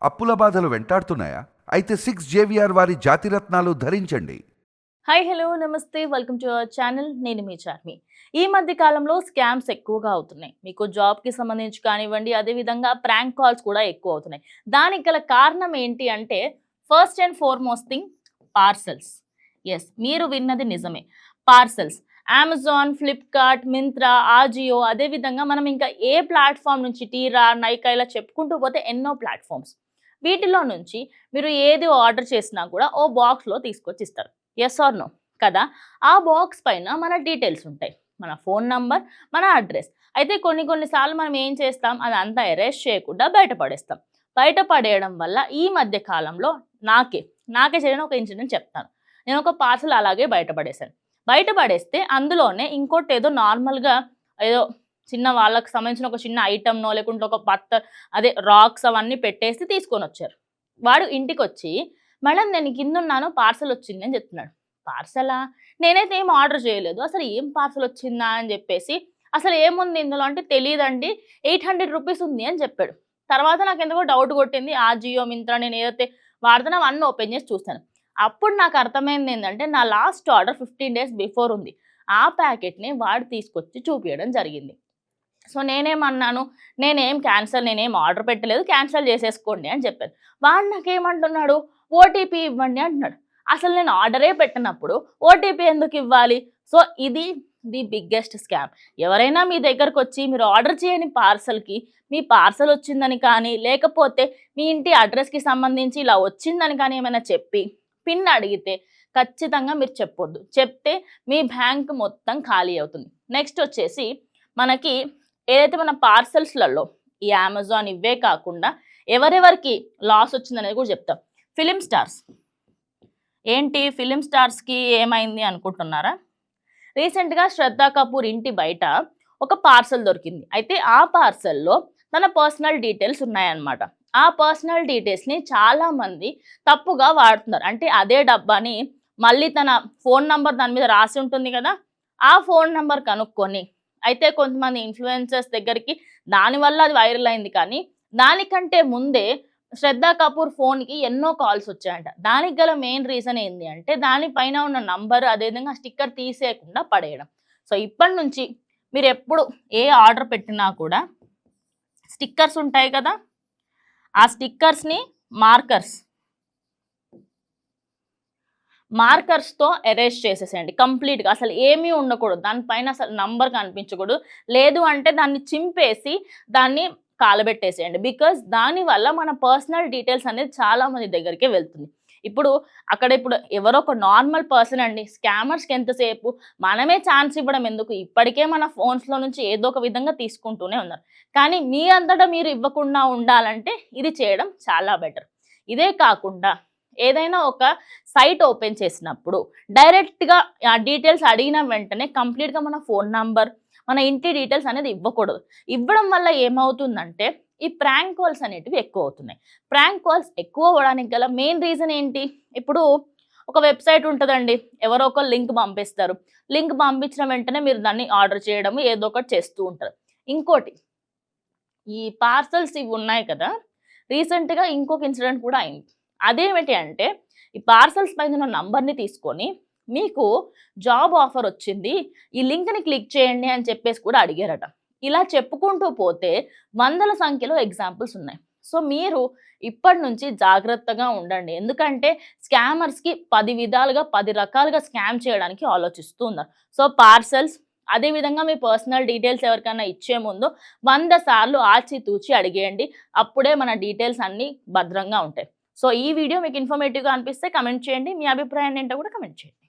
అప్పుల బాధలు వెంటాడుతున్నాయా? అయితే 6 JVR వారి జాతిరత్నాలు ధరించండి. హాయ్ హలో నమస్తే వెల్కమ్ టు అవర్ ఛానల్. నేను మీ చార్మి. ఈ మధ్య కాలంలో స్కామ్స్ ఎక్కువగా అవుతున్నాయి. మీకు జాబ్కి సంబంధించి కానివ్వండి, అదేవిధంగా ప్రాంక్ కాల్స్ కూడా ఎక్కువ అవుతున్నాయి. దానికి గల కారణం ఏంటి అంటే first and foremost thing parcels. Yes, మీరు విన్నది నిజమే. Parcels Amazon, Flipkart, Myntra, Ajio, అదేవిధంగా మనం ఇంకా ఏ ప్లాట్ఫామ్ నుంచి టీరా, నైకా ఇలా చెప్పుకుంటూ పోతే ఎన్నో ప్లాట్ఫామ్స్. వీటిలో నుంచి మీరు ఏది ఆర్డర్ చేసినా కూడా ఓ బాక్స్లో తీసుకొచ్చి ఇస్తారు. ఎస్ ఆర్ నో కదా? ఆ బాక్స్ పైన మన డీటెయిల్స్ ఉంటాయి, మన ఫోన్ నంబర్, మన అడ్రస్. అయితే కొన్నిసార్లు మనం ఏం చేస్తాం, అదంతా ఎరేస్ చేయకుండా బయటపడేస్తాం. బయటపడేయడం వల్ల ఈ మధ్య కాలంలో నాకే జరిగిన ఒక ఇన్సిడెంట్ చెప్తాను. నేను ఒక పార్సల్ అలాగే బయటపడేస్తే అందులోనే ఇంకోటి ఏదో నార్మల్గా ఏదో చిన్న వాళ్ళకి సంబంధించిన ఒక చిన్న ఐటమ్నో లేకుంటే ఒక అదే రాక్స్ అవన్నీ పెట్టేసి తీసుకొని వచ్చారు. వాడు ఇంటికి వచ్చి, మేడం నేను కింద ఉన్నాను, పార్సల్ వచ్చింది అని చెప్తున్నాడు. పార్సలా? నేనైతే ఏం ఆర్డర్ చేయలేదు, అసలు ఏం పార్సల్ వచ్చిందా అని చెప్పేసి, అసలు ఏముంది ఇందులో అంటే తెలియదండి, 800 రూపీస్ ఉంది అని చెప్పాడు. తర్వాత నాకు ఎందుకో డౌట్ కొట్టింది. ఆ జియో, మింత్రా నేను ఏదైతే వాడుతున్నా అవన్నీ ఓపెన్ చేసి చూస్తాను. అప్పుడు నాకు అర్థమైంది ఏంటంటే నా లాస్ట్ ఆర్డర్ 15 days బిఫోర్ ఉంది. ఆ ప్యాకెట్ని వాడు తీసుకొచ్చి చూపించడం జరిగింది. సో నేనేమన్నాను, నేనేం ఆర్డర్ పెట్టలేదు, క్యాన్సిల్ చేసేసుకోండి అని చెప్పాను. వాడు నాకేమంటున్నాడు, ఓటీపీ ఇవ్వండి అంటున్నాడు. అసలు నేను ఆర్డరే పెట్టినప్పుడు ఓటీపీ ఎందుకు ఇవ్వాలి? సో ఇది ది బిగ్గెస్ట్ స్కామ్. ఎవరైనా మీ దగ్గరకు వచ్చి మీరు ఆర్డర్ చేయని పార్సల్కి మీ పార్సల్ వచ్చిందని కానీ, లేకపోతే మీ ఇంటి అడ్రస్కి సంబంధించి ఇలా వచ్చిందని కానీ ఏమైనా చెప్పి పిన్ అడిగితే ఖచ్చితంగా మీరు చెప్పొద్దు. చెప్తే మీ బ్యాంక్ మొత్తం ఖాళీ అవుతుంది. నెక్స్ట్ వచ్చేసి మనకి ఏదైతే మన పార్సల్స్లలో ఈ అమెజాన్ ఇవే కాకుండా ఎవరెవరికి లాస్ వచ్చిందనేది కూడా చెప్తాం. ఫిలిం స్టార్స్ ఏంటి, ఫిలిం స్టార్స్కి ఏమైంది అనుకుంటున్నారా? రీసెంట్గా శ్రద్ధా కపూర్ ఇంటి బయట ఒక పార్సల్ దొరికింది. అయితే ఆ పార్సల్లో తన పర్సనల్ డీటెయిల్స్ ఉన్నాయన్నమాట. ఆ పర్సనల్ డీటెయిల్స్ని చాలామంది తప్పుగా వాడుతున్నారు. అంటే అదే డబ్బాని మళ్ళీ తన ఫోన్ నంబర్ దాని మీద రాసి ఉంటుంది కదా, ఆ ఫోన్ నంబర్ కనుక్కొని, అయితే కొంతమంది ఇన్ఫ్లుయెన్సర్స్ దగ్గరికి దానివల్ల అది వైరల్ అయింది. కానీ దానికంటే ముందే శ్రద్ధా కపూర్ ఫోన్కి ఎన్నో కాల్స్ వచ్చాయంట. దానికి గల మెయిన్ రీజన్ ఏంటి అంటే దానిపైన ఉన్న నంబర్ అదేవిధంగా స్టిక్కర్ తీసేయకుండా పడేయడం. సో ఇప్పటి నుంచి మీరు ఎప్పుడు ఏ ఆర్డర్ పెట్టినా కూడా స్టిక్కర్స్ ఉంటాయి కదా, ఆ స్టిక్కర్స్ని మార్కర్స్తో ఎరేజ్ చేసేసేయండి కంప్లీట్గా. అసలు ఏమీ ఉండకూడదు దానిపైన, అసలు నంబర్ కనిపించకూడదు. లేదు అంటే దాన్ని చింపేసి దాన్ని కాలబెట్టేసేయండి. బికాజ్ దానివల్ల మన పర్సనల్ డీటెయిల్స్ అనేది చాలామంది దగ్గరికి వెళ్తుంది. ఇప్పుడు ఎవరో ఒక నార్మల్ పర్సన్ అండి, స్కామర్స్కి ఎంతసేపు మనమే ఛాన్స్ ఇవ్వడం ఎందుకు? ఇప్పటికే మన ఫోన్స్లో నుంచి ఏదో ఒక విధంగా తీసుకుంటూనే ఉన్నారు. కానీ మీ అంతటా మీరు ఇవ్వకుండా ఉండాలంటే ఇది చేయడం చాలా బెటర్. ఇదే కాకుండా ఏదైనా ఒక సైట్ ఓపెన్ చేసినప్పుడు డైరెక్ట్గా ఆ డీటెయిల్స్ అడిగిన వెంటనే కంప్లీట్గా మన ఫోన్ నంబర్, మన ఇంటి డీటెయిల్స్ అనేది ఇవ్వకూడదు. ఇవ్వడం వల్ల ఏమవుతుందంటే ఈ ప్రాంక్ కాల్స్ అనేటివి ఎక్కువ అవుతున్నాయి. ప్రాంక్ కాల్స్ ఎక్కువ అవ్వడానికి గల మెయిన్ రీజన్ ఏంటి? ఇప్పుడు ఒక వెబ్సైట్ ఉంటుందండి, ఎవరో ఒక లింక్ పంపిస్తారు. లింక్ పంపించిన వెంటనే మీరు దాన్ని ఆర్డర్ చేయడము ఏదో ఒకటి చేస్తూ ఉంటారు. ఇంకోటి, ఈ పార్సల్స్ ఇవి ఉన్నాయి కదా, రీసెంట్గా ఇంకొక ఇన్సిడెంట్ కూడా అయింది. అదేమిటి అంటే ఈ పార్సల్స్ పైన ఉన్న నంబర్ని తీసుకొని మీకు జాబ్ ఆఫర్ వచ్చింది, ఈ లింక్ని క్లిక్ చేయండి అని చెప్పేసి కూడా అడిగారట. ఇలా చెప్పుకుంటూ పోతే వందల సంఖ్యలో ఎగ్జాంపుల్స్ ఉన్నాయి. సో మీరు ఇప్పటి నుంచి జాగ్రత్తగా ఉండండి. ఎందుకంటే స్కామర్స్కి 10 విధాలుగా 10 రకాలుగా స్కామ్ చేయడానికి ఆలోచిస్తూ ఉన్నారు. సో పార్సల్స్, అదేవిధంగా మీ పర్సనల్ డీటెయిల్స్ ఎవరికైనా ఇచ్చే ముందు 100 సార్లు ఆచితూచి అడిగేయండి. అప్పుడే మన డీటెయిల్స్ అన్నీ భద్రంగా ఉంటాయి. సో ఈ వీడియో మీకు ఇన్ఫర్మేటివ్గా అనిపిస్తే కమెంట్ చేయండి. మీ అభిప్రాయాన్ని ఏంటో కూడా కమెంట్ చేయండి.